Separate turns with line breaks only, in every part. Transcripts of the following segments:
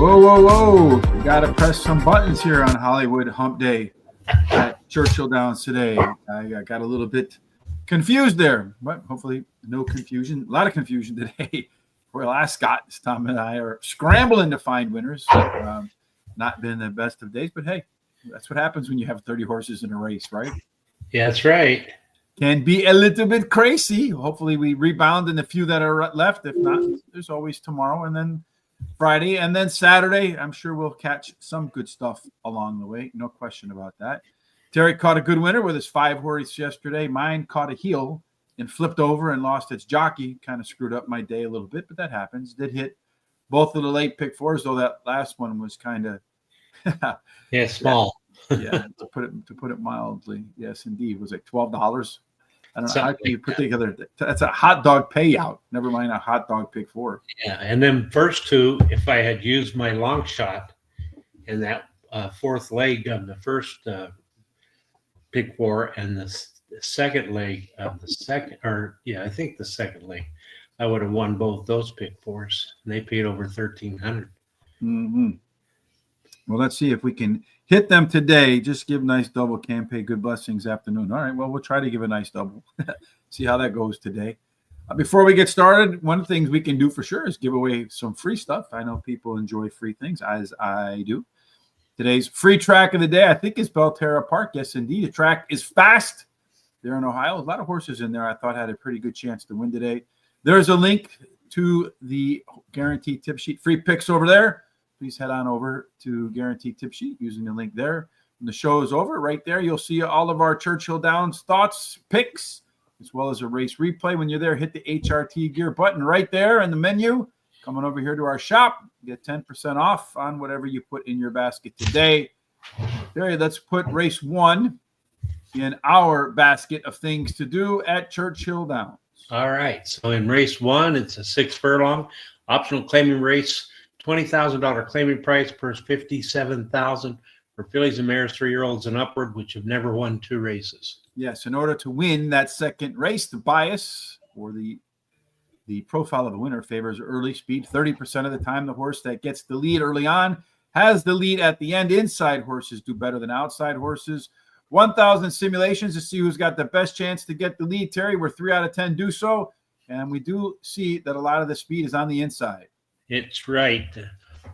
Whoa, whoa, whoa. We got to press some buttons here on Hollywood Hump Day at Churchill Downs today. I got a little bit confused there, but hopefully no confusion. A lot of confusion today. Well, Scott, Tom, and I are scrambling to find winners. Not been the best of days, but hey, that's what happens when you have 30 horses in a race, right?
Yeah, that's right.
Can be a little bit crazy. Hopefully we rebound in the few that are left. If not, there's always tomorrow and then Friday and then Saturday. I'm sure we'll catch some good stuff along the way. No question about that. Terry caught a good winner with his 5 horse yesterday. Mine caught a heel and flipped over and lost its jockey. Kind of screwed up my day a little bit, but that happens. Did hit both of the late pick 4s, though that last one was kind of
small.
Yeah, to put it mildly. Yes, indeed. It was like $12. I don't know how you put together. That's a hot dog payout. Never mind a hot dog pick 4.
Yeah, and then first 2, if I had used my long shot in that 4th leg on the first pick 4 and the second leg of the second, I think the second leg, I would have won both those pick 4s, and they paid over $1,300.
Mm-hmm. Well, let's see if we can hit them today. Just give nice double, can pay good blessings afternoon. All right, well, we'll try to give a nice double. See how that goes today. Before we get started, one of the things we can do for sure is give away some free stuff. I know people enjoy free things, as I do. Today's free track of the day, I think, is Belterra Park. Yes, indeed. The track is fast there in Ohio. A lot of horses in there I thought had a pretty good chance to win today. There's a link to the Guaranteed Tip Sheet free picks over there. Please head on over to Guaranteed Tip Sheet using the link there. When the show is over, right there, you'll see all of our Churchill Downs thoughts, picks, as well as a race replay. When you're there, hit the HRT gear button right there in the menu. Coming over here to our shop, get 10% off on whatever you put in your basket today. There, let's put race 1 in our basket of things to do at Churchill Downs.
All right. So in race 1, it's a 6 furlong optional claiming race. $20,000 claiming price, purse $57,000 for fillies and mares, 3-year-olds and upward, which have never won 2 races.
Yes, in order to win that second race, the bias or the profile of the winner favors early speed. 30% of the time, the horse that gets the lead early on has the lead at the end. Inside horses do better than outside horses. 1,000 simulations to see who's got the best chance to get the lead, Terry, where 3 out of 10 do so. And we do see that a lot of the speed is on the inside.
It's right.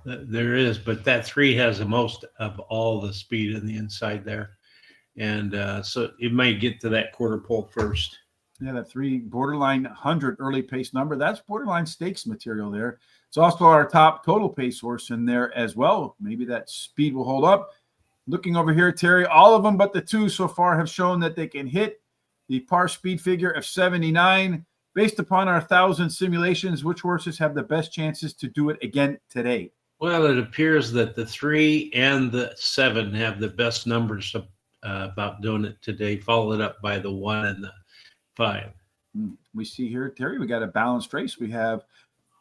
There is, but that 3 has the most of all the speed in the inside there. And so it might get to that quarter pole first.
Yeah, that 3 borderline 100 early pace number. That's borderline stakes material there. It's also our top total pace horse in there as well. Maybe that speed will hold up. Looking over here, Terry, all of them but the 2 so far have shown that they can hit the par speed figure of 79. Based upon our 1,000 simulations, which horses have the best chances to do it again today?
Well, it appears that the 3 and the 7 have the best numbers about doing it today, followed up by the 1 and the 5.
We see here, Terry, we got a balanced race. We have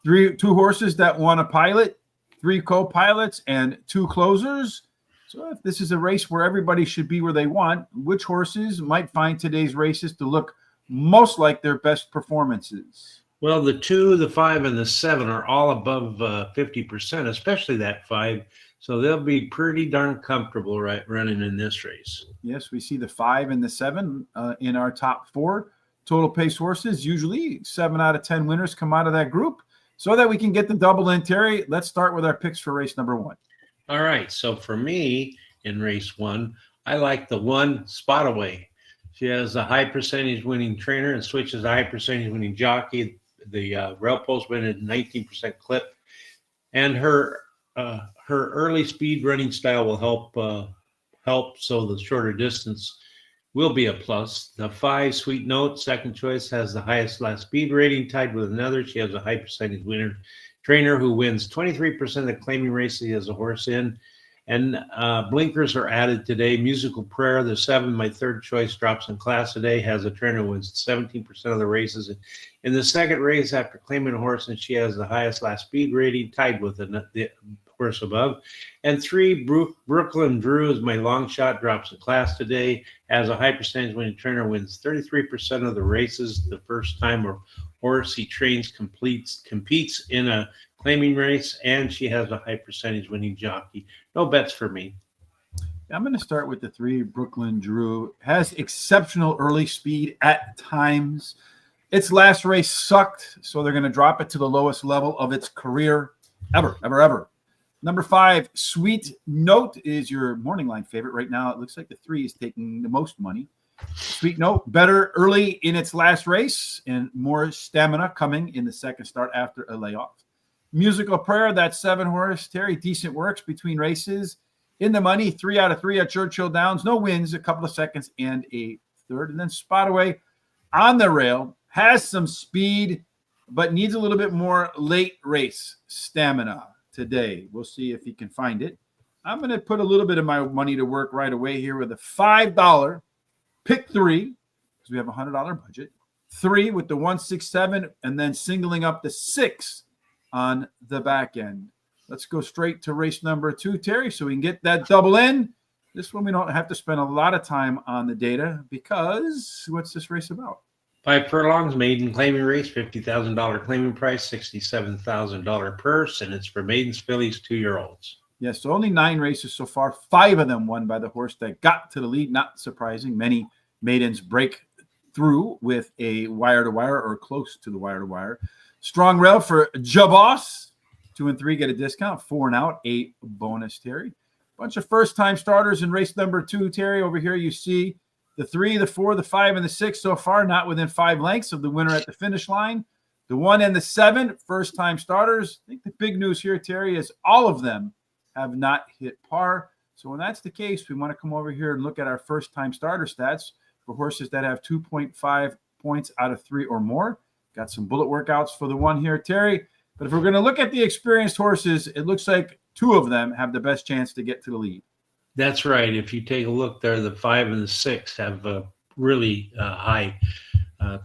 2 horses that won a pilot, 3 co-pilots, and 2 closers. So if this is a race where everybody should be where they want, which horses might find today's races to look most like their best performances?
Well, the 2, the 5, and the 7 are all above 50%, especially that 5. So they'll be pretty darn comfortable running in this race.
Yes, we see the 5 and the 7 in our top 4 total pace horses. Usually 7 out of 10 winners come out of that group. So that we can get the double in, Terry, let's start with our picks for race number 1.
All right. So for me in race 1, I like the 1 Spot Away. She has a high percentage winning trainer and switches a high percentage winning jockey. The rail post win at 19% clip, and her early speed running style will help. So the shorter distance will be a plus. The 5 Sweet Note, second choice, has the highest last speed rating, tied with another. She has a high percentage winner trainer who wins 23% of the claiming races he has a horse in. And blinkers are added today. Musical Prayer, the 7, my third choice, drops in class today, has a trainer who wins 17% of the races. In the second race, after claiming a horse, and she has the highest last speed rating, tied with the horse above. And 3, Brooklyn Drew is my long shot, drops in class today, has a high percentage winning trainer, wins 33% of the races. The first time a horse he trains competes in a claiming race, and she has a high percentage winning jockey. No bets for me.
I'm going to start with the 3, Brooklyn Drew. Has exceptional early speed at times. Its last race sucked, so they're going to drop it to the lowest level of its career ever. Number 5, Sweet Note is your morning line favorite right now. It looks like the 3 is taking the most money. Sweet Note, better early in its last race and more stamina coming in the second start after a layoff. Musical Prayer, that 7 horse, Terry, decent works between races. In the money, 3 out of 3 at Churchill Downs. No wins, a couple of seconds and a third. And then Spot Away on the rail, has some speed, but needs a little bit more late race stamina today. We'll see if he can find it. I'm going to put a little bit of my money to work right away here with a $5 pick 3, because we have a $100 budget. 3 with the 167, and then singling up the 6 on the back end. Let's go straight to race number 2, Terry, so we can get that double in. This one we don't have to spend a lot of time on the data, because what's this race about?
5 furlongs, maiden claiming race, $50,000 claiming price, $67,000 purse, and it's for maidens, fillies, 2-year-olds.
Yes, so only 9 races so far. 5 of them won by the horse that got to the lead. Not surprising. Many maidens break through with a wire-to-wire or close to the wire-to-wire. Strong rail for Jabos. 2 and 3 get a discount. 4 and out, 8 bonus, Terry. Bunch of first-time starters in race number 2, Terry. Over here you see the 3, the 4, the 5, and the 6 so far, not within 5 lengths of the winner at the finish line. The 1 and the 7, first-time starters. I think the big news here, Terry, is all of them have not hit par. So when that's the case, we want to come over here and look at our first-time starter stats for horses that have 2.5 points out of 3 or more. Got some bullet workouts for the 1 here, Terry. But if we're going to look at the experienced horses, it looks like 2 of them have the best chance to get to the lead.
That's right. If you take a look there, the 5 and the 6 have really high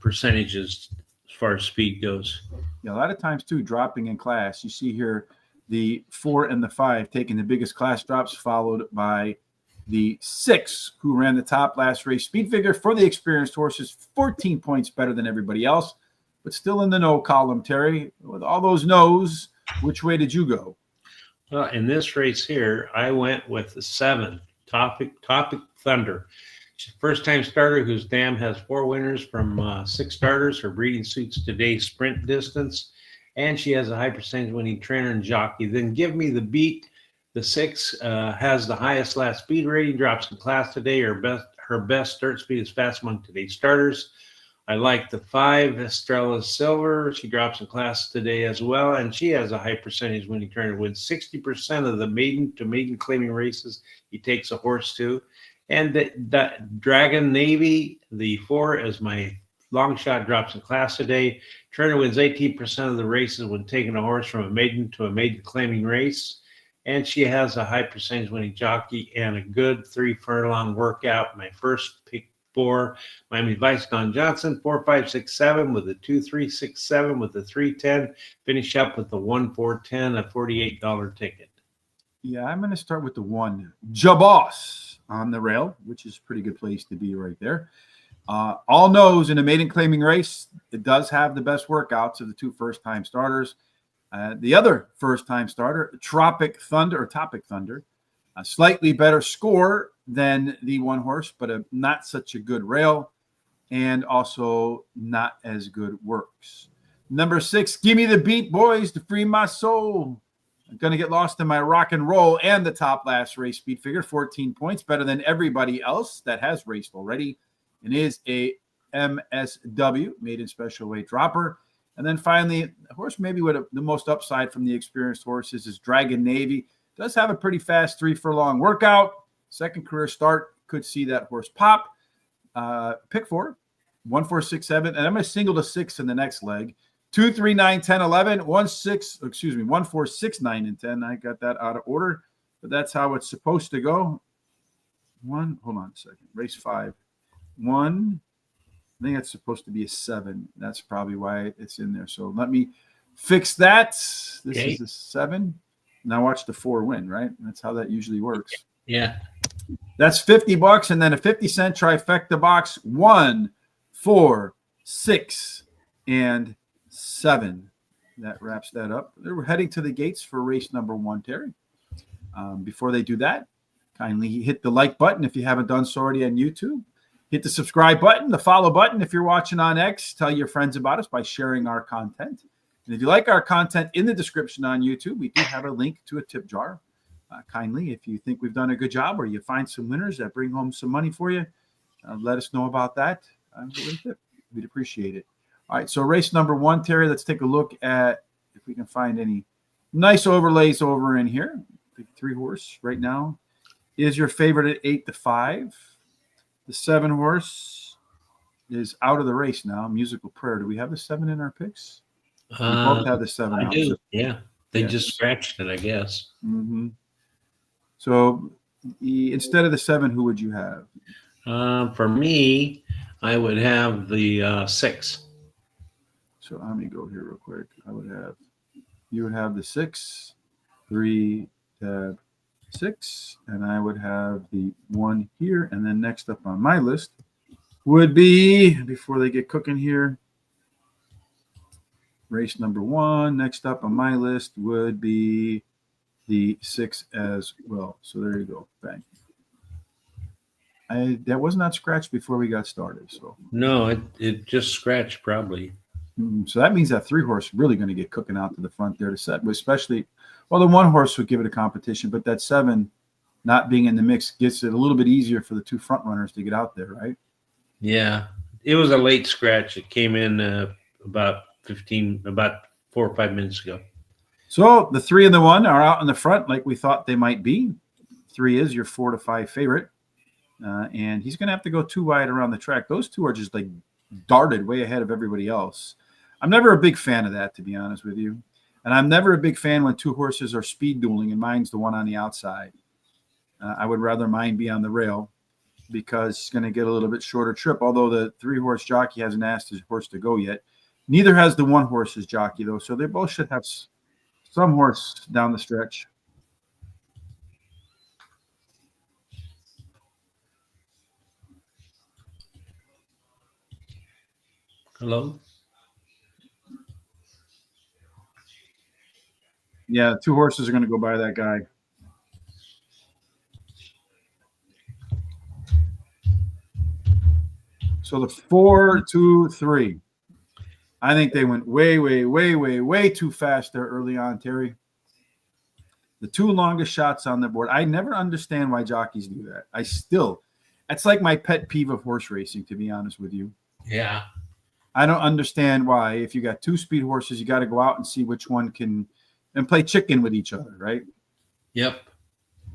percentages as far as speed goes.
Yeah, a lot of times, too, dropping in class. You see here the 4 and the 5 taking the biggest class drops, followed by the 6, who ran the top last race. Speed figure for the experienced horses, 14 points better than everybody else, but still in the no column, Terry. With all those no's, which way did you go?
Well, in this race here, I went with the 7, Topic Thunder. She's a first-time starter whose dam has 4 winners from 6 starters. Her breeding suits today's sprint distance, and she has a high percentage winning trainer and jockey. Then give me the beat. The 6 has the highest last speed rating, drops in class today. Her best start speed is fast among today's starters. I like the 5, Estrella Silver. She drops in class today as well, and she has a high percentage winning trainer. Wins 60% of the maiden claiming races he takes a horse to. And that Dragon Navy, the 4, is my long shot, drops in class today. Trainer wins 18% of the races when taking a horse from a maiden to a maiden claiming race. And she has a high percentage winning jockey and a good 3 furlong workout. My first pick 4, Miami Vice Don Johnson, 4, 5, 6, 7 with a 2, 3, 6, 7 with a 3, 10. Finish up with the 1, 4, 10, a $48 ticket.
Yeah, I'm going to start with the 1, Jabos on the rail, which is a pretty good place to be right there. All knows in a maiden claiming race, it does have the best workouts of the 2 first-time starters. The other first-time starter, Topic Thunder, a slightly better score than the 1 horse, but not such a good rail, and also not as good works. Number 6, give me the beat, boys, to free my soul. I'm going to get lost in my rock and roll and the top last race speed figure, 14 points, better than everybody else that has raced already, and is a MSW, maiden special weight dropper. And then finally, a horse maybe with the most upside from the experienced horses is Dragon Navy. Does have a pretty fast 3 furlong workout. Second career start, could see that horse pop. Pick 4, 1, 4, 6, 7. And I'm going to single the 6 in the next leg. 2, 3, 9, 10, 11, 1, 4, 6, 9, and 10. I got that out of order, but that's how it's supposed to go. Hold on a second. Race 5. 1. I think that's supposed to be a 7. That's probably why it's in there. So let me fix that. This is a 7. Now watch the 4 win, right? That's how that usually works.
Yeah.
That's $50, and then a 50-cent trifecta box. 1, 4, 6, and 7. that wraps that up. We're heading to the gates for race number 1, Terry. Before they do that, kindly hit the like button if you haven't done so already on YouTube. Hit the subscribe button, the follow button if you're watching on X. Tell your friends about us by sharing our content. And if you like our content, in the description on YouTube, we do have a link to a tip jar. Kindly, if you think we've done a good job or you find some winners that bring home some money for you, let us know about that. We'd appreciate it. All right, so race number 1, Terry, let's take a look at if we can find any nice overlays over in here. The 3-horse right now is your favorite at 8-5. The 7-horse is out of the race now. Musical Prayer. Do we have the 7 in our picks? We both have the 7
I
out.
do.
So,
Yeah. They just scratched it, I guess.
Mm-hmm. So instead of the 7, who would you have?
For me, I would have the 6.
So let me go here real quick. You would have the 6, 3, 6, and I would have the 1 here. And then next up on my list would be, before they get cooking here, race number 1. Next up on my list would be the 6 as well. So there you go. Bang. That was not scratched before we got started. So
No, it just scratched probably.
So that means that 3-horse is really going to get cooking out to the front there to set, especially, well, the 1-horse would give it a competition, but that 7 not being in the mix gets it a little bit easier for the 2 front runners to get out there, right?
Yeah, it was a late scratch. It came in about 4 or 5 minutes ago.
So the 3 and the 1 are out in the front like we thought they might be. 3 is your 4-5 favorite. And he's going to have to go 2 wide around the track. Those 2 are just like darted way ahead of everybody else. I'm never a big fan of that, to be honest with you. And I'm never a big fan when 2 horses are speed dueling and mine's the one on the outside. I would rather mine be on the rail because he's going to get a little bit shorter trip, although the 3-horse jockey hasn't asked his horse to go yet. Neither has the 1-horse's jockey, though, so they both should have some horse down the stretch.
Hello?
Yeah, 2 horses are going to go by that guy. So the 4, 2, 3. I think they went way too fast there early on, Terry. The 2 longest shots on the board. I never understand why jockeys do that. That's like my pet peeve of horse racing, to be honest with you.
Yeah.
I don't understand why. If you got 2 speed horses, you got to go out and see which one can and play chicken with each other, right?
Yep.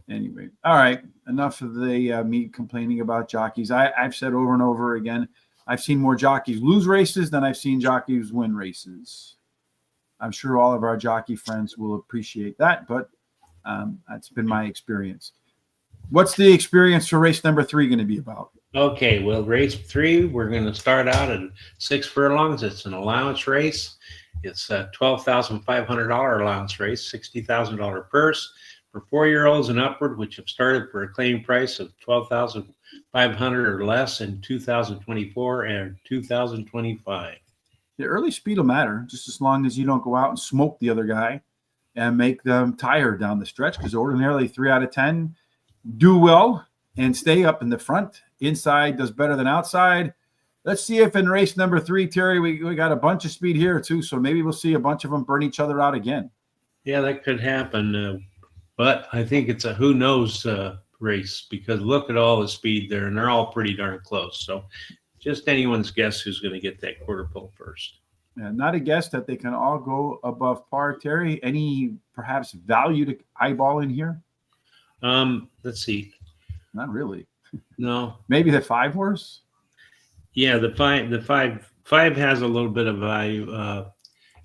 Anyway, all right. Enough of the me complaining about jockeys. I've said over and over again, I've seen more jockeys lose races than I've seen jockeys win races. I'm sure all of our jockey friends will appreciate that, but that's been my experience. What's the experience for race number 3 going to be about?
Okay, well, race 3, we're going to start out at 6 furlongs. It's an allowance race. It's a $12,500 allowance race, $60,000 purse for 4-year-olds and upward, which have started for a claim price of $12,500 or less in 2024 and 2025.
The early speed will matter, just as long as you don't go out and smoke the other guy and make them tired down the stretch, because ordinarily 3 out of 10 do well and stay up in the front. Inside does better than outside. Let's see if in race number 3, Terry, we got a bunch of speed here too, so maybe we'll see a bunch of them burn each other out again.
Yeah, that could happen, but I think it's a who knows race, because look at all the speed there, and they're all pretty darn close. So just anyone's guess who's going to get that quarter pole first.
Yeah, not a guess that they can all go above par, Terry. Any perhaps value to eyeball in here?
Let's see.
Not really.
No.
Maybe the 5-horse?
Yeah, the five has a little bit of value.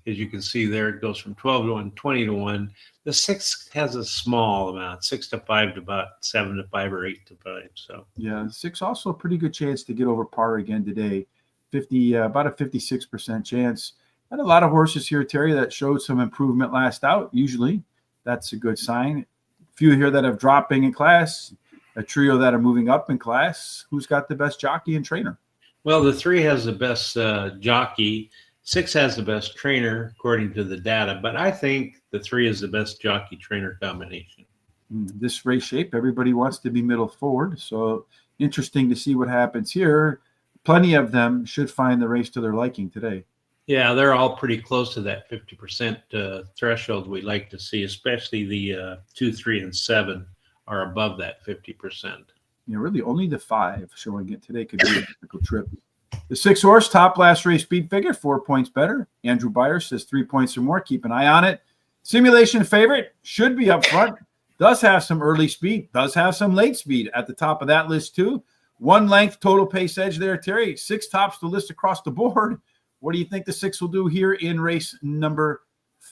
As you can see there, it goes from 12 to 1, 20 to 1. The 6 has a small amount, 6 to 5 to about 7 to 5 or 8 to 5. So
yeah, 6 also a pretty good chance to get over par again today. About a 56% chance. And a lot of horses here, Terry, that showed some improvement last out. Usually, that's a good sign. A few here that have dropping in class. A trio that are moving up in class. Who's got the best jockey and trainer?
Well, the 3 has the best jockey. 6 has the best trainer according to the data, but I think the 3 is the best jockey trainer combination.
This race shape, everybody wants to be middle forward. So interesting to see what happens here. Plenty of them should find the race to their liking today.
Yeah, they're all pretty close to that 50% threshold we like to see, especially the 2, 3, and 7 are above that 50%.
Really only the 5 showing it today could be a difficult trip. The 6 horse, top last race speed figure, 4 points better. Andrew Byer says 3 points or more. Keep an eye on it. Simulation favorite, should be up front. Does have some early speed, does have some late speed at the top of that list too. 1 length total pace edge there, Terry. 6 tops the list across the board. What do you think the 6 will do here in race number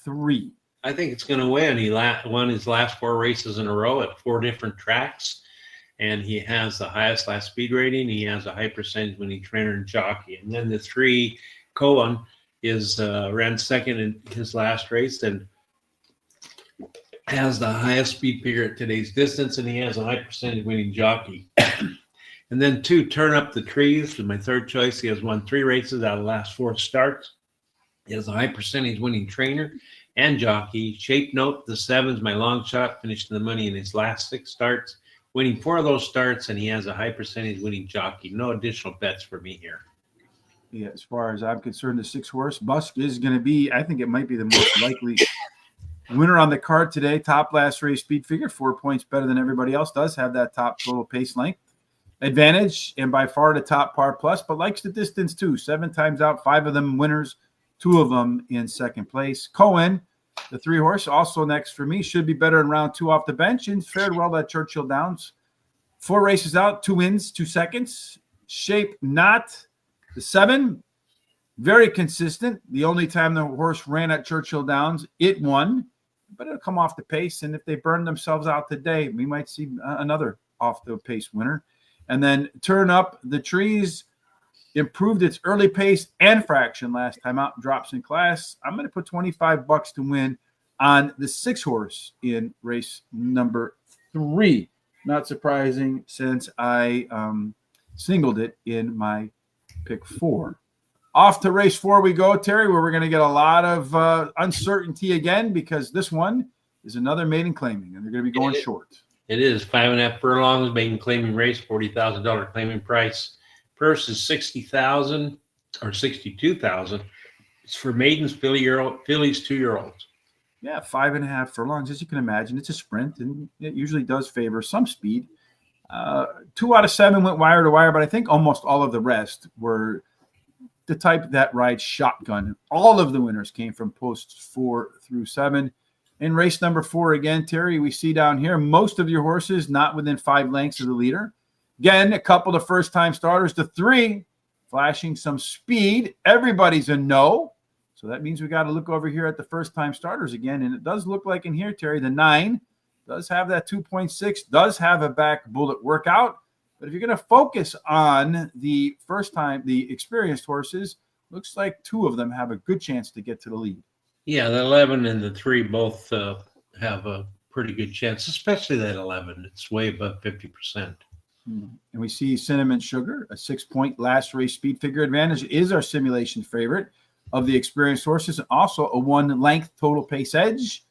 3?
I think it's going to win. He won his last 4 races in a row at 4 different tracks, and he has the highest last speed rating. He has a high percentage winning trainer and jockey. And then the 3, Cohen, ran second in his last race and has the highest speed figure at today's distance, and he has a high percentage winning jockey. And then 2, Turn Up the Trees, my third choice. He has won 3 races out of the last 4 starts. He has a high percentage winning trainer and jockey. Shape Note, the 7's my long shot, finished in the money in his last 6 starts, winning 4 of those starts, and he has a high percentage winning jockey. No additional bets for me here.
Yeah, as far as I'm concerned, the 6 horse, Busk is going to be, I think it might be the most likely winner on the card today. Top last race speed figure, 4 points better than everybody else. Does have that top total pace length advantage and by far the top par plus, but likes the distance too. 7 times out, 5 of them winners, 2 of them in second place. Cohen, the 3 horse, also next for me, should be better in round 2 off the bench and fared well at Churchill Downs. 4 races out, 2 wins, 2 seconds. Shape Not, the 7, very consistent. The only time the horse ran at Churchill Downs, it won, but it'll come off the pace. And if they burn themselves out today, we might see another off the pace winner. And then Turn Up the Trees, improved its early pace and fraction last time out, drops in class. I'm going to put $25 to win on the 6 horse in race number 3. Not surprising since I singled it in my pick 4. Off to race 4 we go, Terry, where we're going to get a lot of uncertainty again because this one is another maiden claiming, and they're going to be going short.
It is 5.5 furlongs, maiden claiming race, $40,000 claiming price. Purse is $60,000 or $62,000. It's for maidens, fillies, 2-year-olds.
Yeah, 5.5 furlongs. As you can imagine, it's a sprint, and it usually does favor some speed. 2 out of 7 went wire to wire, but I think almost all of the rest were the type that rides shotgun. All of the winners came from posts 4 through 7. In race number 4 again, Terry, we see down here most of your horses not within 5 lengths of the leader. Again, a couple of first-time starters. The 3 flashing some speed. Everybody's a no. So that means we got to look over here at the first-time starters again. And it does look like in here, Terry, the 9 does have that 2.6, does have a back bullet workout. But if you're going to focus on the the experienced horses, looks like 2 of them have a good chance to get to the lead.
Yeah, the 11 and the 3 both have a pretty good chance, especially that 11. It's way above 50%.
And we see Cinnamon Sugar, a 6-point last race speed figure advantage, is our simulation favorite of the experienced horses, and also a 1-length total pace edge.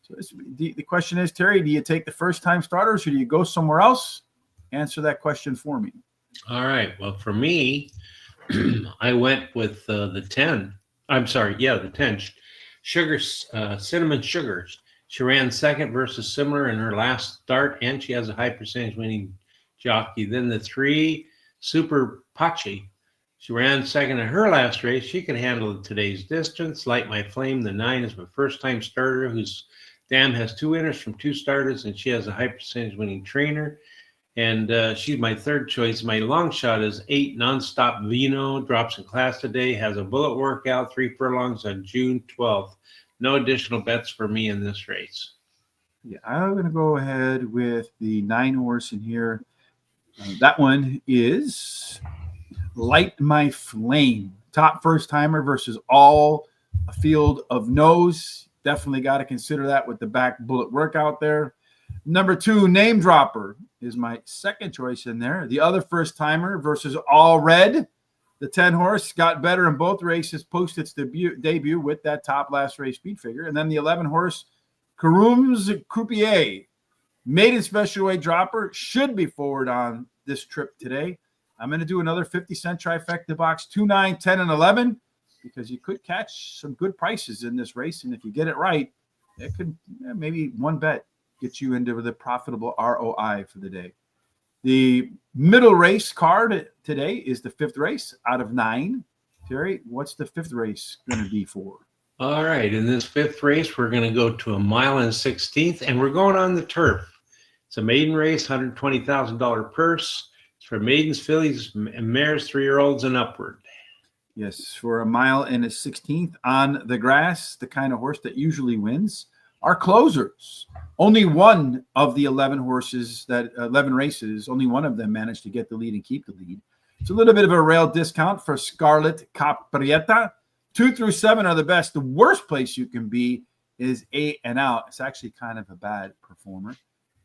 So the question is, Terry, do you take the first-time starters or do you go somewhere else? Answer that question for me.
All right. Well, for me, I went with the 10. I'm sorry. Yeah, the 10. Cinnamon Sugars. She ran second versus similar in her last start, and she has a high percentage winning jockey. Then the 3, Super Pachi. She ran second in her last race. She can handle today's distance. Light My Flame, the 9, is my first-time starter whose dam has 2 winners from 2 starters, and she has a high percentage winning trainer. And she's my third choice. My long shot is 8, Nonstop Vino. Drops in class today. Has a bullet workout, 3 furlongs on June 12th. No additional bets for me in this race.
Yeah, I'm going to go ahead with the 9 horse in here. That one is Light My Flame. Top first-timer versus all a field of no's. Definitely got to consider that with the back bullet workout there. Number 2, Name Dropper, is my second choice in there. The other first-timer versus all red. The 10 horse got better in both races, post its debut with that top last race speed figure. And then the 11 horse Karooms Croupier, maiden special weight dropper, should be forward on this trip today. I'm going to do another 50-cent trifecta box, 2, 9, 10, and 11, because you could catch some good prices in this race. And if you get it right, it could maybe one bet get you into the profitable ROI for the day. The middle race card today is the 5th race out of 9. Terry, what's the 5th race going to be for?
All right. In this 5th race, we're going to go to 1 mile and 16th, and we're going on the turf. It's a maiden race, $120,000 purse. It's for maidens, fillies, and mares, 3-year-olds and upward.
Yes, for 1 mile and a 16th on the grass, the kind of horse that usually wins. Our closers, only one of the 11 races, only one of them managed to get the lead and keep the lead. It's a little bit of a rail discount for Scarlet Caprietta. 2 through 7 are the best. The worst place you can be is 8 and out. It's actually kind of a bad performer.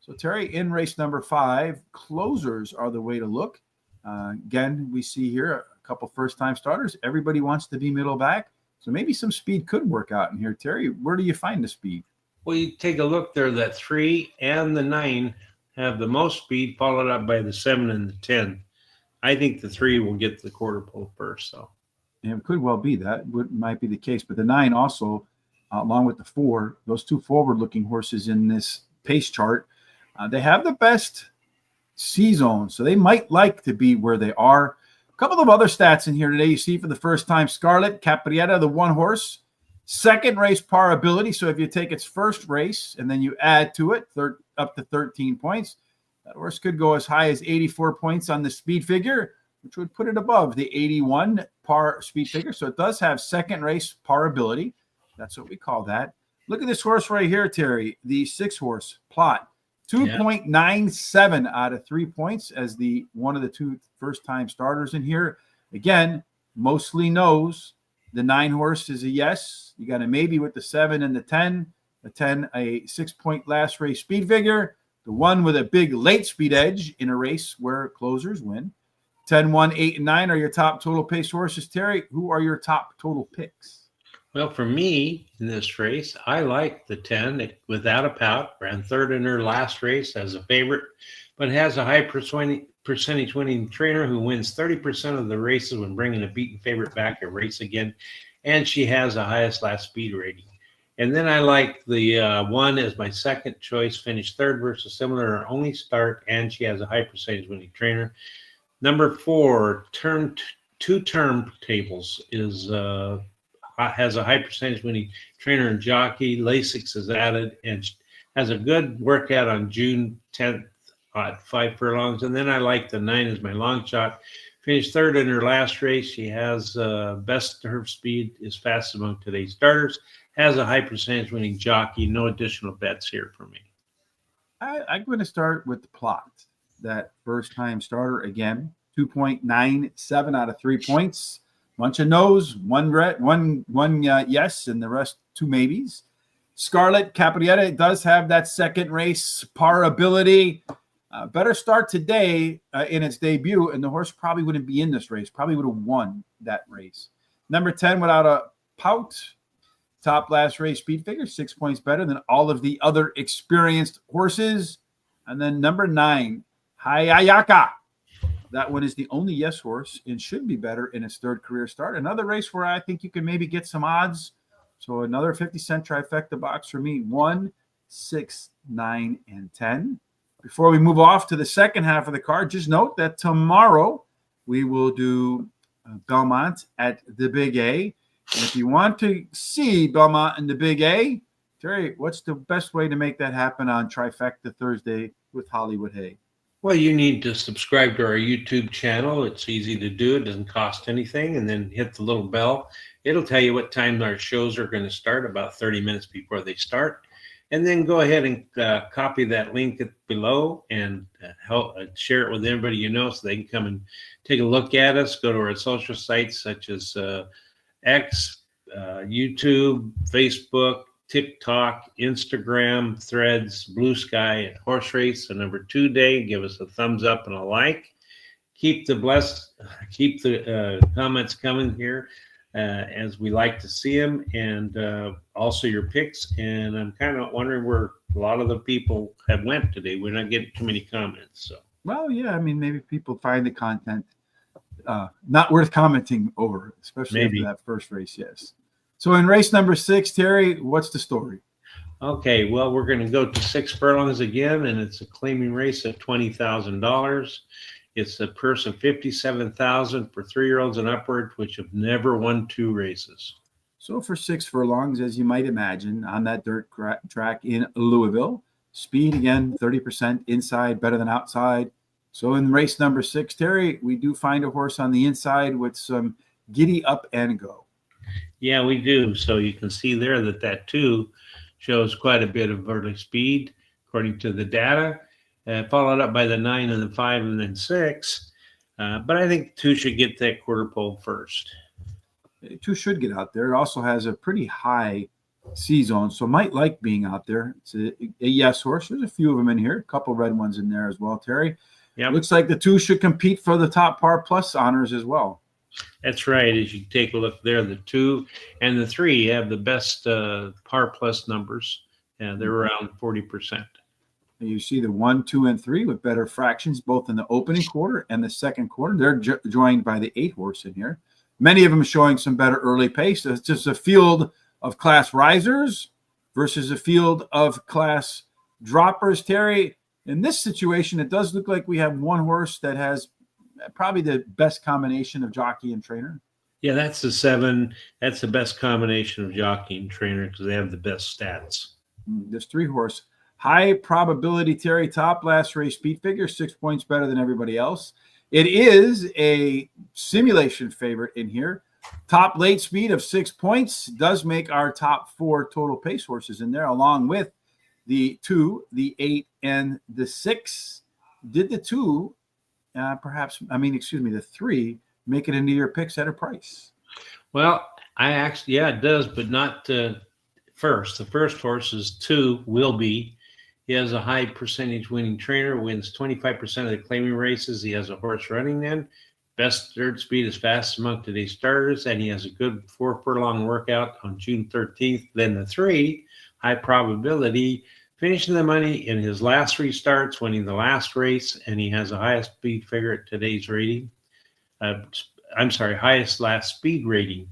So Terry, in race number 5, closers are the way to look. Again, we see here a couple first-time starters. Everybody wants to be middle back. So maybe some speed could work out in here. Terry, where do you find the speed?
Well, you take a look there, that 3 and the 9 have the most speed, followed up by the 7 and the 10. I think the 3 will get the quarter pole first. So
it could well be that might be the case. But the 9 also, along with the 4, those 2 forward-looking horses in this pace chart, they have the best C-zone. So they might like to be where they are. A couple of other stats in here today. You see for the first time, Scarlet Caprietta, the 1 horse. 2nd race par ability. So if you take its first race and then you add to it up to 13 points, that horse could go as high as 84 points on the speed figure, which would put it above the 81 par speed figure. So it does have 2nd race par ability. That's what we call that. Look at this horse right here, Terry, the 6 horse Plot. 2.97 out of 3 points as the one of the 2 first-time starters in here. Again, mostly knows. The 9 horse is a yes. You got a maybe with the 7 and the 10. The 10, a 6-point last race speed figure. The 1 with a big late speed edge in a race where closers win. 10, 1, 8, and 9 are your top total pace horses. Terry, who are your top total picks?
Well, for me in this race, I like the 10. It, without a pout, ran 3rd in her last race as a favorite, but has a high percentage winning trainer who wins 30% of the races when bringing a beaten favorite back a race again, and she has the highest last speed rating. And then I like the 1 as my 2nd choice, finished 3rd versus similar, her only start, and she has a high percentage winning trainer. Number 4, 2 term tables is has a high percentage winning trainer and jockey. Lasix is added and has a good workout on June 10th at 5 furlongs. And then I like the 9 as my long shot. Finished 3rd in her last race. She has best her speed is fast among today's starters. Has a high percentage winning jockey. No additional bets here for me.
I'm going to start with the Plot. That first-time starter again. 2.97 out of 3 points. Bunch of no's, one yes, and the rest 2 maybes. Scarlet Caprietta does have that 2nd race par ability. Better start today in its debut, and the horse probably wouldn't be in this race. Probably would have won that race. Number 10 without a pout. Top last race speed figure, 6 points better than all of the other experienced horses. And then number 9, Hayayaka. That one is the only yes horse and should be better in its 3rd career start. Another race where I think you can maybe get some odds. So another 50-cent trifecta box for me, 1, 6, 9, and 10. Before we move off to the second half of the card, just note that tomorrow we will do Belmont at the Big A. And if you want to see Belmont and the Big A, Terry, what's the best way to make that happen on Trifecta Thursday with Hollywood Hay?
Well, you need to subscribe to our YouTube channel. It's easy to do. It doesn't cost anything. And then hit the little bell. It'll tell you what time our shows are going to start, about 30 minutes before they start. And then go ahead and copy that link below and help share it with everybody you know so they can come and take a look at us. Go to our social sites such as X, YouTube, Facebook, TikTok, Instagram, Threads, Blue Sky, and Horse Race. So number 2 day, give us a thumbs up and a like. keep the comments coming here, as we like to see them, and also your picks. And I'm kind of wondering where a lot of the people have went today. We're not getting too many comments. So,
well, yeah, I mean, maybe people find the content not worth commenting over, especially after that first race. Yes. So in race number 6, Terry, what's the story?
Okay, well, we're going to go to 6 furlongs again, and it's a claiming race of $20,000. It's a purse of $57,000 for 3-year-olds and upward, which have never won 2 races.
So for 6 furlongs, as you might imagine, on that dirt track in Louisville, speed again, 30% inside, better than outside. So in race number 6, Terry, we do find a horse on the inside with some giddy up and go.
Yeah, we do. So you can see there that 2 shows quite a bit of early speed, according to the data, followed up by the 9 and the 5 and then 6. But I think 2 should get that quarter pole first.
2 should get out there. It also has a pretty high C zone, so might like being out there. It's a yes horse. There's a few of them in here, a couple red ones in there as well, Terry.
Yeah,
looks like the 2 should compete for the top par plus honors as well.
That's right. As you take a look there, the 2 and the 3 have the best par plus numbers, and they're around 40%.
You see the 1, 2, and 3 with better fractions, both in the opening quarter and the second quarter. They're joined by the 8 horse in here. Many of them showing some better early pace. It's just a field of class risers versus a field of class droppers, Terry. In this situation, it does look like we have one horse that has probably the best combination of jockey and trainer.
Yeah, that's the 7. That's the best combination of jockey and trainer because they have the best stats.
This 3 horse, high probability, Terry, top last race speed figure, 6 points better than everybody else. It is a simulation favorite in here. Top late speed of 6 points does make our top 4 total pace horses in there, along with the 2, the 8, and the 6. Did the 2, the 3, make it into your picks at a price?
Well, it does, but not first. The first horse is 2, will be. He has a high percentage winning trainer, wins 25% of the claiming races. He has a horse running then. Best third speed is fast among today's starters, and he has a good 4 furlong workout on June 13th. Then the 3, high probability, finishing the money in his last 3 starts, winning the last race, and he has the highest speed figure at today's rating. Highest last speed rating.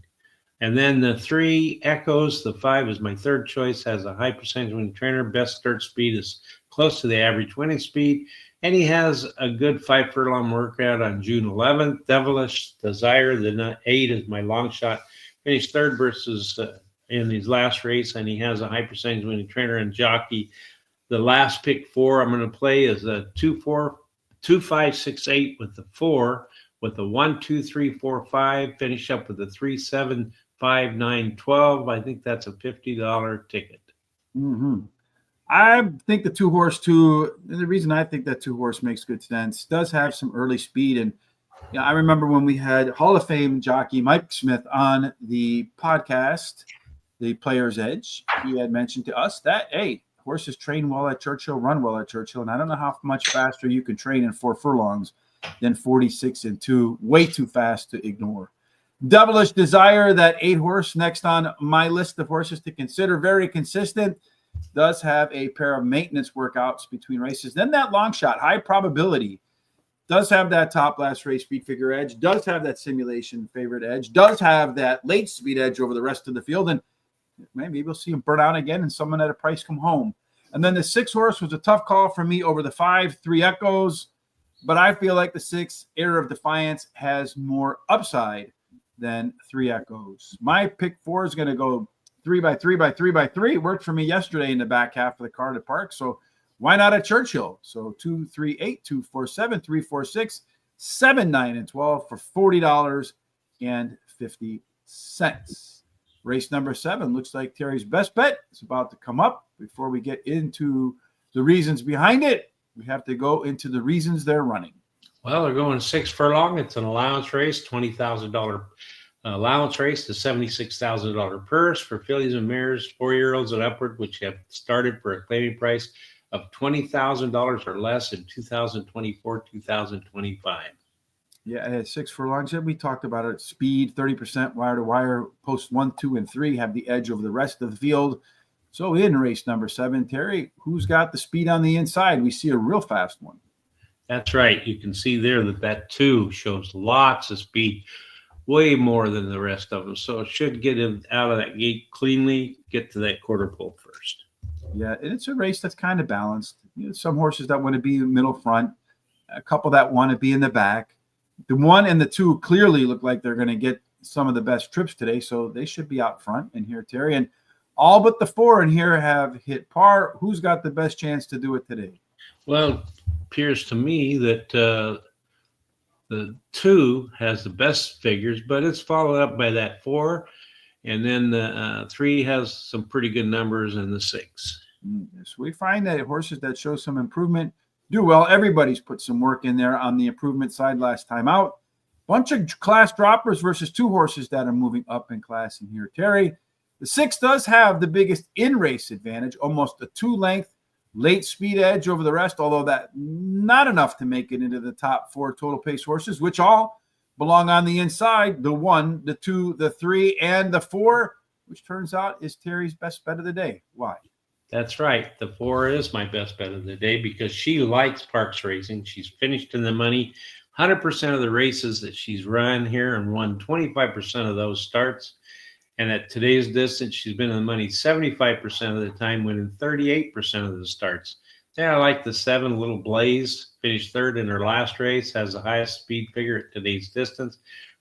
And then the 3 Echoes, the 5 is my third choice, has a high percentage winning trainer. Best start speed is close to the average winning speed. And he has a good 5 furlong workout on June 11th. Devilish Desire, the 8 is my long shot. Finished third versus in his last race, and he has a high percentage winning trainer and jockey. The last pick 4 I'm going to play is a 2, 4, 2, 5, 6, 8 with the 4, with the 1, 2, 3, 4, 5. Finish up with the 3, 7, 5, 9, 12. I think that's a $50 ticket.
Mm-hmm. I think the 2 horse, too. The reason I think that 2 horse makes good sense, does have some early speed. And I remember when we had Hall of Fame jockey Mike Smith on the podcast, The Player's Edge. He had mentioned to us that, hey, horses train well at Churchill, run well at Churchill. And I don't know how much faster you can train in 4 furlongs than 46 and 2. Way too fast to ignore. Devilish Desire, that 8 horse, next on my list of horses to consider. Very consistent. Does have a pair of maintenance workouts between races. Then that long shot, high probability, does have that top last race speed figure edge, does have that simulation favorite edge, does have that late speed edge over the rest of the field. And maybe we'll see him burn out again and someone at a price come home. And then the 6 horse was a tough call for me over the 5, 3 Echoes. But I feel like the 6, Air of Defiance, has more upside than 3 Echoes. My pick 4 is going to go 3 by 3 by 3 by 3. It worked for me yesterday in the back half of the card at Park. So why not at Churchill? So 2, 3, 8, 2, 4, 7, 3, 4, 6, 7, 9, and 12 for $40.50. Race number 7 looks like Terry's best bet is about to come up. Before we get into the reasons behind it, we have to go into the reasons they're running.
Well, they're going 6 furlong. It's an allowance race, $20,000 allowance race, the $76,000 purse for fillies and mares, 4-year-olds and upward, which have started for a claiming price of $20,000 or less in 2024, 2025.
Yeah, it had 6 furlongs. Yeah, we talked about it. Speed, 30% wire to wire. Post 1, 2, and 3 have the edge over the rest of the field. So in race number 7, Terry, who's got the speed on the inside? We see a real fast one.
That's right. You can see there that 2 shows lots of speed, way more than the rest of them. So it should get him out of that gate cleanly, get to that quarter pole first.
Yeah, and it's a race that's kind of balanced. Some horses that want to be middle front, a couple that want to be in the back. The 1 and the 2 clearly look like they're going to get some of the best trips today, so they should be out front in here, Terry. And all but the 4 in here have hit par. Who's got the best chance to do it today?
Well, it appears to me that the 2 has the best figures, but it's followed up by that 4, and then the 3 has some pretty good numbers, and the 6.
So we find that horses that show some improvement do well. Everybody's put some work in there on the improvement side last time out. Bunch of class droppers versus 2 horses that are moving up in class in here, Terry. The 6 does have the biggest in-race advantage, almost a 2-length late speed edge over the rest, although that not enough to make it into the top 4 total pace horses, which all belong on the inside. The 1, the 2, the 3, and the 4, which turns out is Terry's best bet of the day. Why?
That's right. The 4 is my best bet of the day because she likes Parks racing. She's finished in the money 100% of the races that she's run here and won 25% of those starts. And at today's distance, she's been in the money 75% of the time, winning 38% of the starts. Yeah, I like the 7, Little Blaze, finished 3rd in her last race, has the highest speed figure at today's distance.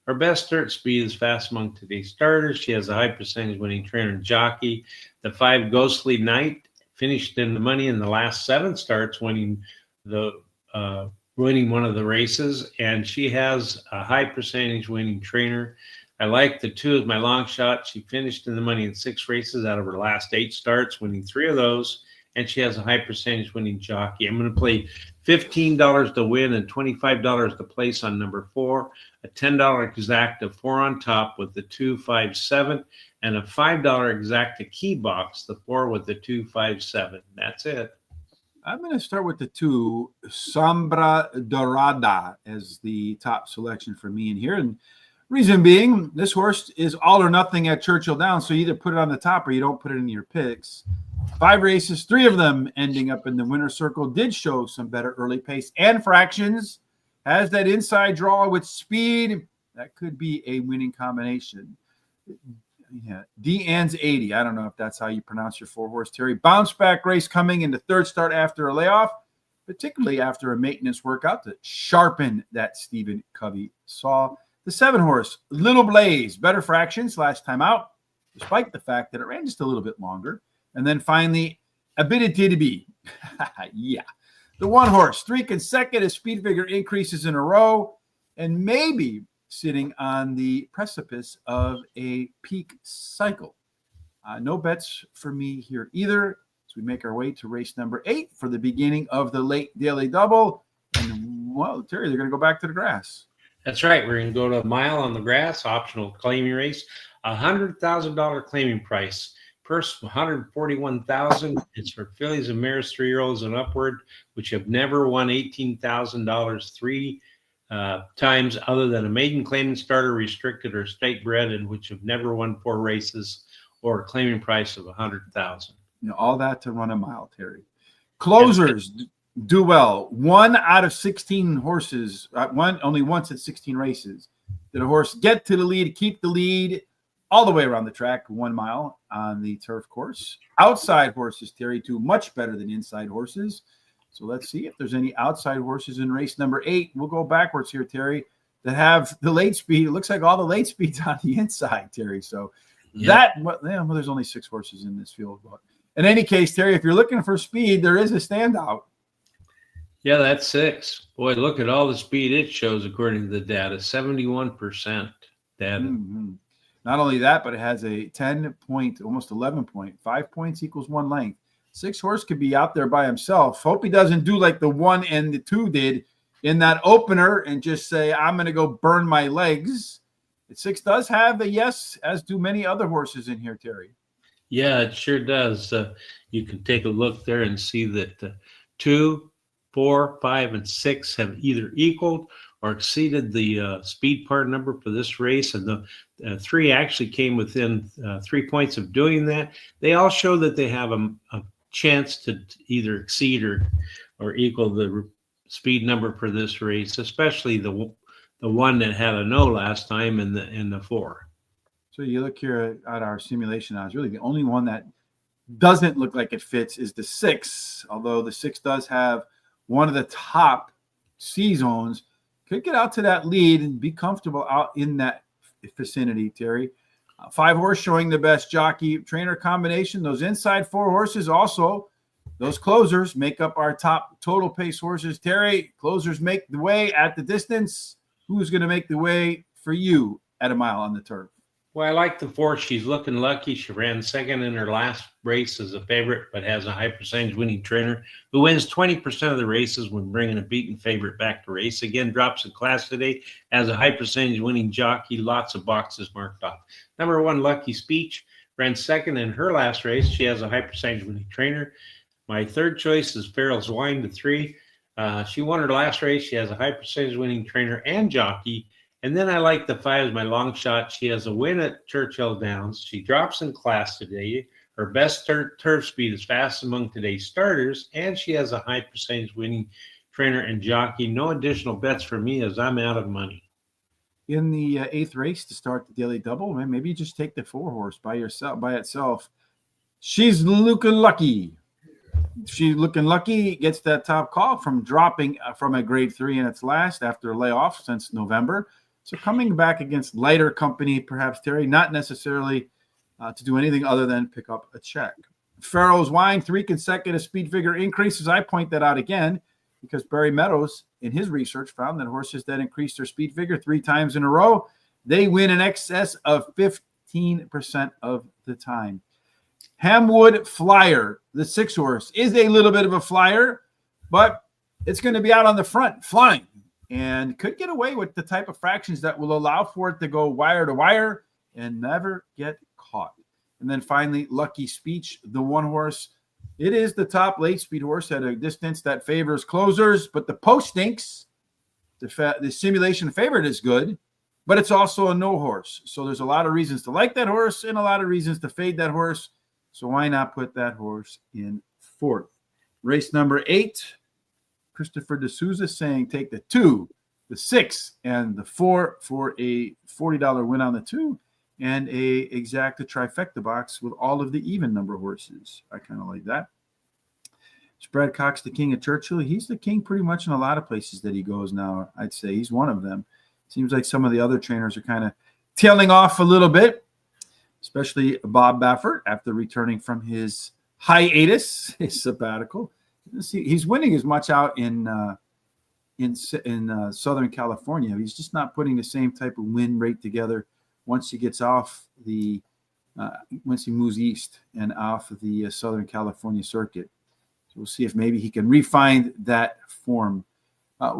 Her best start speed is fast among today's starters. She has a high percentage winning trainer and jockey. The 5, Ghostly Knight, finished in the money in the last 7 starts, winning one of the races, and she has a high percentage winning trainer. I like the 2 as my long shot. She finished in the money in 6 races out of her last 8 starts, winning 3 of those, and she has a high percentage winning jockey. I'm going to play $15 to win and $25 to place on number 4, a $10 exacta 4 on top with the 2, 5, 7, and a $5 exacta key box, the 4 with the 2, 5, 7. That's it.
I'm going to start with the 2, Sombra Dorada, as the top selection for me in here. And reason being, this horse is all or nothing at Churchill Downs, so you either put it on the top or you don't put it in your picks. 5 races, 3 of them ending up in the winner's circle, did show some better early pace and fractions. Has that inside draw with speed. That could be a winning combination. Yeah, Deanne's 80. I don't know if that's how you pronounce your 4-horse, Terry. Bounce back race coming into 3rd start after a layoff, particularly after a maintenance workout to sharpen that Stephen Covey saw. The 7-horse, Little Blaze, better fractions last time out, despite the fact that it ran just a little bit longer. And then finally, a bit of DDB. Yeah. The 1-horse, 3 consecutive speed figure increases in a row, and maybe sitting on the precipice of a peak cycle. No bets for me here either, as we make our way to race number 8 for the beginning of the late daily double. And, well, Terry, they're going to go back to the grass.
That's right. We're going to go to a mile on the grass, optional claiming race, $100,000 claiming price. Purse $141,000. It's for fillies and mares, 3-year-olds and upward, which have never won $18,000 3 times other than a maiden claiming starter, restricted or state bred, and which have never won 4 races, or a claiming price of $100,000.
All that to run a mile, Terry. Closers do well. 1 out of 16 horses, only once at 16 races, did a horse get to the lead, keep the lead all the way around the track, 1 mile on the turf course. Outside horses, Terry, do much better than inside horses. So let's see if there's any outside horses in race number 8. We'll go backwards here, Terry, that have the late speed. It looks like all the late speed's on the inside, Terry. So there's only 6 horses in this field. But in any case, Terry, if you're looking for speed, there is a standout.
Yeah, that's 6. Boy, look at all the speed it shows according to the data, 71% data.
Mm-hmm. Not only that, but it has a 10 point, almost 11 point, 5 points equals 1 length. 6 horse could be out there by himself. Hope he doesn't do like the 1 and the 2 did in that opener and just say, I'm going to go burn my legs. The 6 does have a yes, as do many other horses in here, Terry.
Yeah, it sure does. You can take a look there and see that 2, 4, 5, and 6 have either equaled or exceeded the speed part number for this race, and the 3 actually came within 3 points of doing that. They all show that they have a chance to either exceed or equal the speed number for this race, especially the one that had a no last time in the 4.
So you look here at our simulation odds. Really, the only one that doesn't look like it fits is the 6. Although the 6 does have one of the top C zones, could get out to that lead and be comfortable out in that vicinity. Terry, 5 horse showing the best jockey trainer combination. Those inside 4 horses also. Those closers make up our top total pace horses. Terry, closers make the way at the distance. Who's going to make the way for you at a mile on the turf?
Well, I like the 4. She's looking lucky. She ran second in her last race as a favorite, but has a high percentage winning trainer who wins 20% of the races when bringing a beaten favorite back to race. Again, drops in class today, has a high percentage winning jockey, lots of boxes marked off. Number 1, Lucky Speech, ran second in her last race. She has a high percentage winning trainer. My third choice is Farrell's Wine, the 3. She won her last race. She has a high percentage winning trainer and jockey. And then I like the 5 as my long shot. She has a win at Churchill Downs. She drops in class today. Her best turf speed is fast among today's starters, and she has a high percentage winning trainer and jockey. No additional bets for me as I'm out of money.
In the 8th race to start the daily double, maybe you just take the 4 horse by itself. She's looking lucky. She's looking lucky. Gets that top call from dropping from a grade 3 in its last after a layoff since November. So coming back against lighter company, perhaps, Terry, not necessarily to do anything other than pick up a check. Farrell's Wine, 3 consecutive speed figure increases. I point that out again because Barry Meadows, in his research, found that horses that increase their speed figure 3 times in a row, they win in excess of 15% of the time. Hamwood Flyer, the 6 horse, is a little bit of a flyer, but it's going to be out on the front flying and could get away with the type of fractions that will allow for it to go wire to wire and never get caught. And then finally, Lucky Speech, the 1 horse. It is the top late speed horse at a distance that favors closers, but the post stinks. The simulation favorite is good, but it's also a no horse. So there's a lot of reasons to like that horse and a lot of reasons to fade that horse. So why not put that horse in 4th? Race number 8, Christopher D'Souza saying take the 2, the 6, and the 4 for a $40 win on the 2 and a exacta trifecta box with all of the even number horses. I kind of like that. Brad Cox, the king of Churchill. He's the king pretty much in a lot of places that he goes now. I'd say he's one of them. Seems like some of the other trainers are kind of tailing off a little bit, especially Bob Baffert after returning from his hiatus, his sabbatical. He's winning as much out in Southern California. He's just not putting the same type of win rate together once he gets off once he moves east and off of the Southern California circuit. So we'll see if maybe he can refine that form.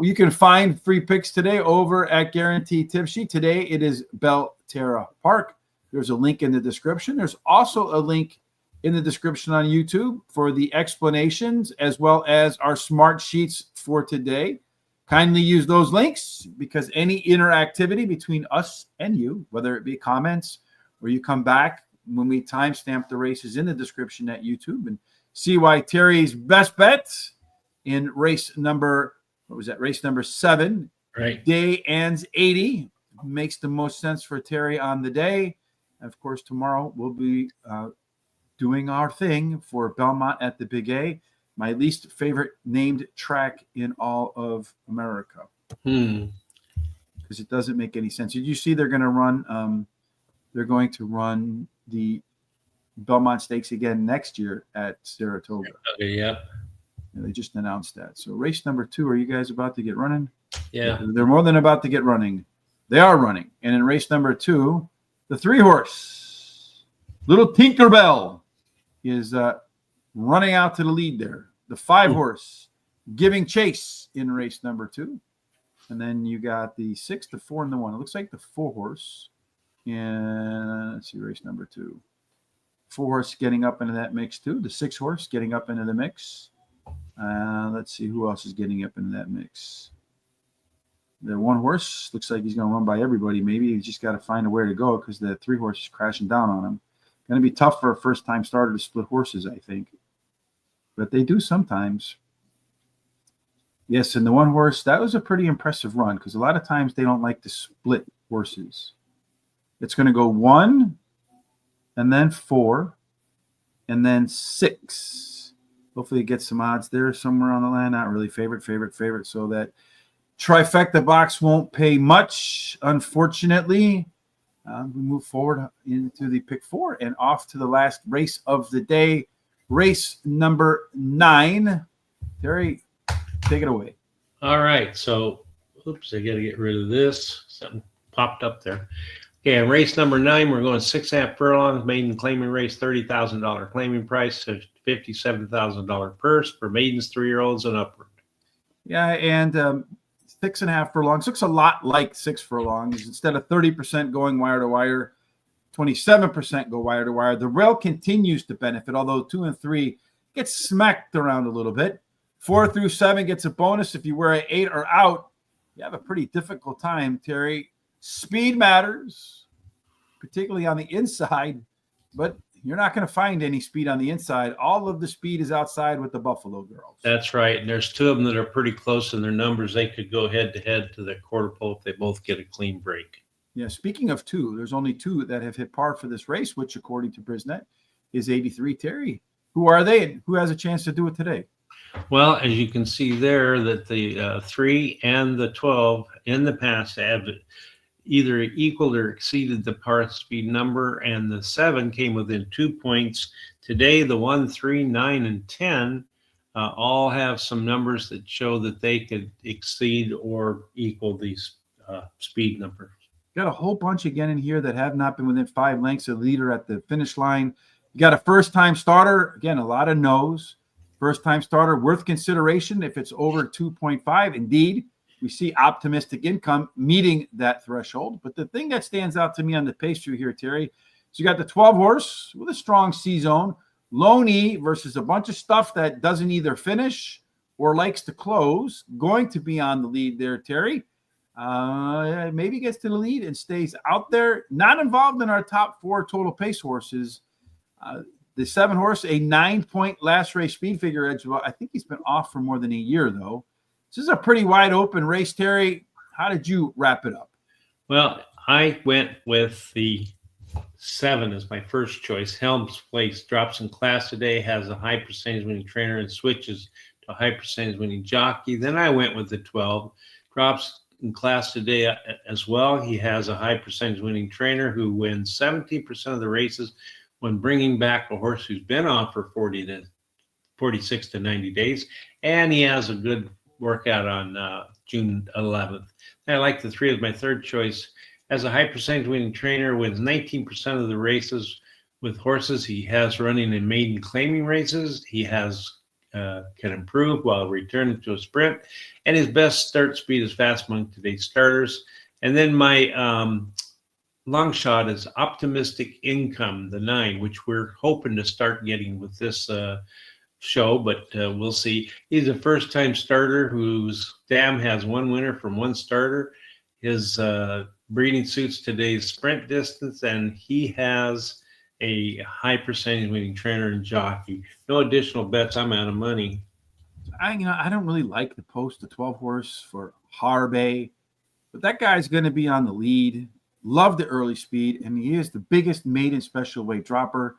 You can find free picks today over at Guaranteed Tip Sheet. Today it is Belterra Park. There's a link in the description. There's also a link in the description on YouTube for the explanations as well as our smart sheets for today. Kindly use those links because any interactivity between us and you, whether it be comments or you come back when we timestamp the races in the description at YouTube and see why Terry's best bet in race number 7,
right?
Day ends 80 makes the most sense for Terry on the day. And of course, tomorrow we'll be doing our thing for Belmont at the Big A, my least favorite named track in all of America. Because it doesn't make any sense. Did you see they're going to run the Belmont Stakes again next year at Saratoga?
Okay, yeah.
They just announced that. So race number 2, are you guys about to get running?
Yeah.
They're more than about to get running. They are running. And in race number 2, the 3 horse, Little Tinkerbell, is running out to the lead there. The 5 horse, Giving Chase in race number 2. And then you got the 6, the 4, and the 1. It looks like the 4 horse. And let's see, race number 2. 4 horse getting up into that mix too. The 6 horse getting up into the mix. Let's see who else is getting up into that mix. The one horse looks like he's going to run by everybody. Maybe he's just got to find a way to go because the 3 horse is crashing down on him. Going to be tough for a first-time starter to split horses, I think. But they do sometimes. Yes, and the 1 horse, that was a pretty impressive run because a lot of times they don't like to split horses. It's going to go 1, and then 4, and then 6. Hopefully it gets some odds there somewhere on the line. Not really favorite. So that trifecta box won't pay much, unfortunately. We move forward into the pick 4 and off to the last race of the day. Race number 9. Terry, take it away.
All right. So, oops, I got to get rid of this. Something popped up there. Okay, in race number 9, we're going 6.5 furlongs, maiden claiming race, $30,000 claiming price, $57,000 purse for maidens, 3-year-olds and upward.
Yeah, and 6.5 furlongs looks a lot like 6 furlongs. Instead of 30% going wire to wire, 27% go wire to wire. The rail continues to benefit, although 2 and 3 get smacked around a little bit. 4 through 7 gets a bonus. If you wear an 8 or out, you have a pretty difficult time, Terry. Speed matters, particularly on the inside, but you're not going to find any speed on the inside. All of the speed is outside with the Buffalo Girls.
That's right. And there's 2 of them that are pretty close in their numbers. They could go head-to-head to the quarter pole if they both get a clean break.
Yeah, speaking of 2, there's only 2 that have hit par for this race, which, according to Brisnet, is 83. Terry, who are they and who has a chance to do it today?
Well, as you can see there, that the 3 and the 12 in the past have either equaled or exceeded the par speed number, and the 7 came within 2 points. Today, the 1, 3, 9, and 10 all have some numbers that show that they could exceed or equal these speed numbers.
Got a whole bunch again in here that have not been within 5 lengths of the leader at the finish line. You got a first-time starter. Again, a lot of no's. First-time starter worth consideration if it's over 2.5. Indeed, we see optimistic income meeting that threshold. But the thing that stands out to me on the pastry here, Terry, is you got the 12 horse with a strong C-zone, lone E versus a bunch of stuff that doesn't either finish or likes to close. Going to be on the lead there, Terry. Maybe gets to the lead and stays out there. Not involved in our top 4 total pace horses. The 7 horse, a 9-point last race speed figure edge. I think he's been off for more than a year, though. This is a pretty wide open race, Terry. How did you wrap it up?
Well, I went with the 7 as my first choice. Helm's Place drops in class today, has a high percentage winning trainer, and switches to a high percentage winning jockey. Then I went with the 12. Drops in class today as well. He has a high percentage winning trainer who wins 17% of the races when bringing back a horse who's been off for 46 to 90 days. And he has a good workout on June 11th. I like the 3 as my third choice. As a high percentage winning trainer, wins 19% of the races with horses he has running in maiden claiming races. He has can improve while returning to a sprint, and his best start speed is fast among today's starters. And then my long shot is Optimistic Income, the 9, which we're hoping to start getting with this show, but we'll see. He's a first-time starter whose dam has 1 winner from 1 starter. His breeding suits today's sprint distance, and he has a high percentage winning trainer and jockey. No additional bets. I'm out of money.
I don't really like the post, the 12 horse for Harvey, but that guy's going to be on the lead. Love the early speed, and he is the biggest maiden special weight dropper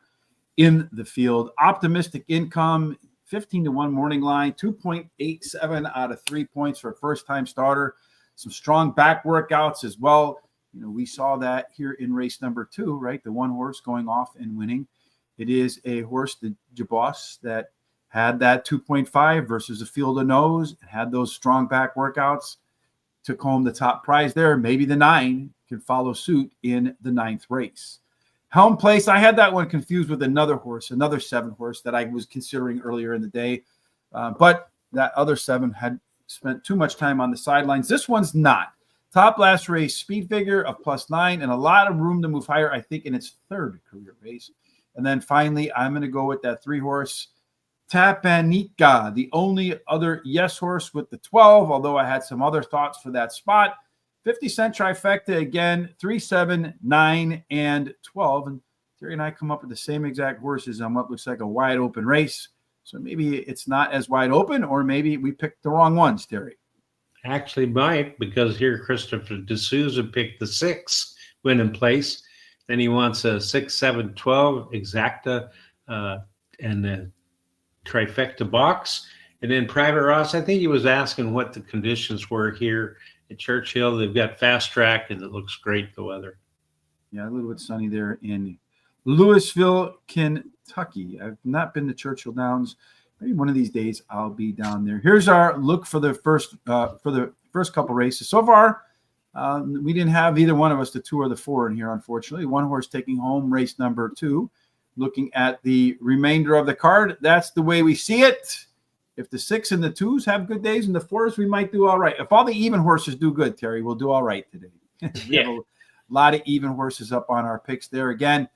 in the field. Optimistic Income, 15-1 morning line, 2.87 out of 3 points for a first-time starter. Some strong back workouts as well. We saw that here in race number 2, right? The 1 horse going off and winning. It is a horse, the Jabos, that had that 2.5 versus a field of no's and had those strong back workouts. Took home the top prize there. Maybe the 9 can follow suit in the 9th race. Helm Place, I had that one confused with another horse, another 7 horse that I was considering earlier in the day. But that other 7 had spent too much time on the sidelines. This one's not. Top last race speed figure of +9 and a lot of room to move higher, I think, in its 3rd career race. And then finally, I'm going to go with that 3 horse. Tapanica, the only other yes horse with the 12, although I had some other thoughts for that spot. 50-cent trifecta again, 3, 7, 9, and 12. And Terry and I come up with the same exact horses on what looks like a wide open race. So maybe it's not as wide open, or maybe we picked the wrong ones, Terry.
Actually might, because here Christopher D'Souza picked the 6 win in place. Then he wants a 6, 7, 12 exacta and a trifecta box. And then Private Ross, I think he was asking what the conditions were here at Churchill. They've got fast track and it looks great, the weather.
Yeah, a little bit sunny there in Louisville, Kentucky. I've not been to Churchill Downs. Maybe one of these days I'll be down there. Here's our look for the first couple races. So far, we didn't have either one of us the 2 or the 4 in here, unfortunately. One horse taking home race number 2. Looking at the remainder of the card, that's the way we see it. If the 6 and the 2s have good days and the 4s, we might do all right. If all the even horses do good, Terry, we'll do all right today. We have a lot of even horses up on our picks there. Again,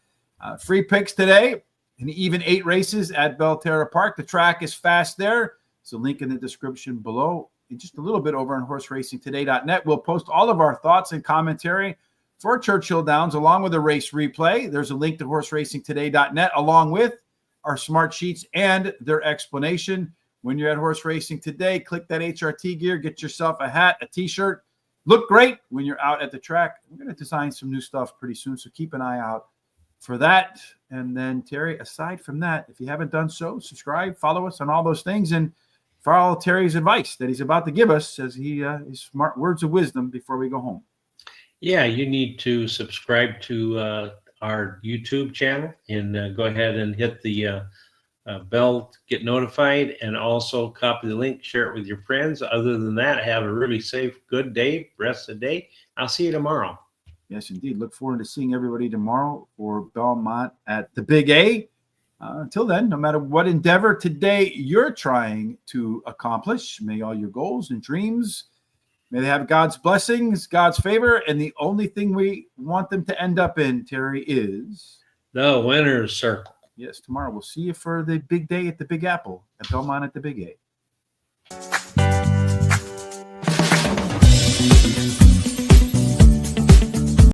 free picks today. An even 8 races at Belterra Park. The track is fast there. There's a link in the description below. And just a little bit over on horseracingtoday.net. We'll post all of our thoughts and commentary for Churchill Downs along with a race replay. There's a link to horseracingtoday.net along with our smart sheets and their explanation. When you're at Horse Racing Today, click that HRT gear, get yourself a hat, a t-shirt. Look great when you're out at the track. We're going to design some new stuff pretty soon, so keep an eye out for that. And then, Terry, aside from that, if you haven't done so, subscribe, follow us on all those things, and follow Terry's advice that he's about to give us as he his smart words of wisdom before we go home.
Yeah, you need to subscribe to our YouTube channel and go ahead and hit the bell to get notified, and also copy the link, share it with your friends. Other than that, have a really safe, good day, rest of the day. I'll see you tomorrow.
Yes, indeed. Look forward to seeing everybody tomorrow for Belmont at the Big A. Until then, no matter what endeavor today you're trying to accomplish, may all your goals and dreams, may they have God's blessings, God's favor, and the only thing we want them to end up in, Terry, is
the winner's circle.
Yes, tomorrow we'll see you for the big day at the Big Apple at Belmont at the Big A.